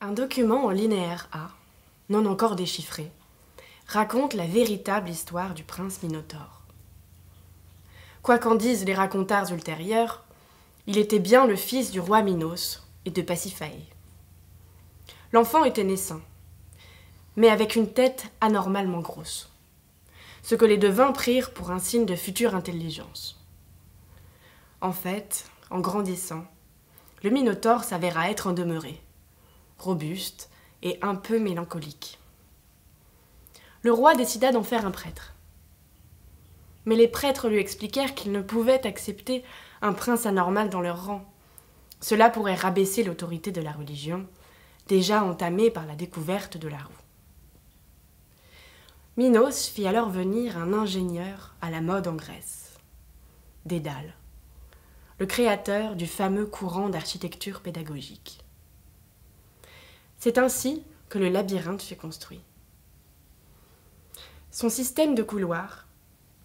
Un document en linéaire A, non encore déchiffré, raconte la véritable histoire du prince Minotaure. Quoi qu'en disent les racontars ultérieurs, il était bien le fils du roi Minos et de Pasiphae. L'enfant était naissant, mais avec une tête anormalement grosse, ce que les devins prirent pour un signe de future intelligence. En fait, en grandissant, le Minotaure s'avéra être un demeuré, robuste et un peu mélancolique. Le roi décida d'en faire un prêtre. Mais les prêtres lui expliquèrent qu'ils ne pouvaient accepter un prince anormal dans leur rang. Cela pourrait rabaisser l'autorité de la religion, déjà entamée par la découverte de la roue. Minos fit alors venir un ingénieur à la mode en Grèce, Dédale, le créateur du fameux courant d'architecture pédagogique. C'est ainsi que le labyrinthe fut construit. Son système de couloirs,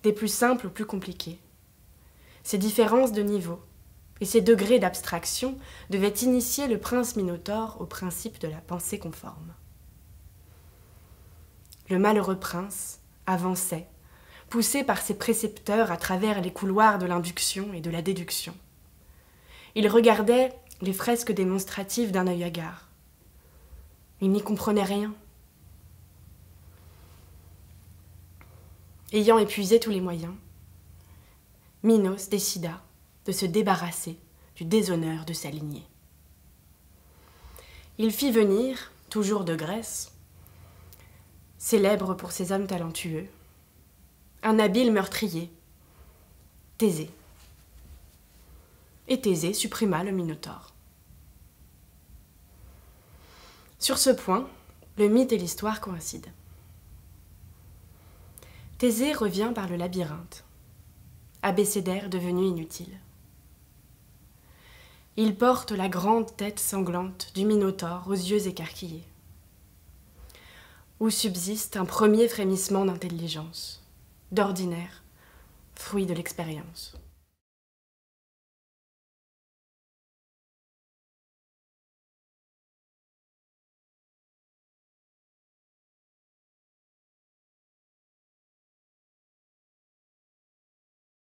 des plus simples aux plus compliqués, ses différences de niveau et ses degrés d'abstraction devaient initier le prince Minotaure au principe de la pensée conforme. Le malheureux prince avançait, poussé par ses précepteurs à travers les couloirs de l'induction et de la déduction. Il regardait les fresques démonstratives d'un œil hagard. Il n'y comprenait rien. Ayant épuisé tous les moyens, Minos décida de se débarrasser du déshonneur de sa lignée. Il fit venir, toujours de Grèce, célèbre pour ses hommes talentueux, un habile meurtrier, Thésée. Et Thésée supprima le Minotaure. Sur ce point, le mythe et l'histoire coïncident. Thésée revient par le labyrinthe, abécédaire devenu inutile. Il porte la grande tête sanglante du Minotaure aux yeux écarquillés, où subsiste un premier frémissement d'intelligence, d'ordinaire, fruit de l'expérience.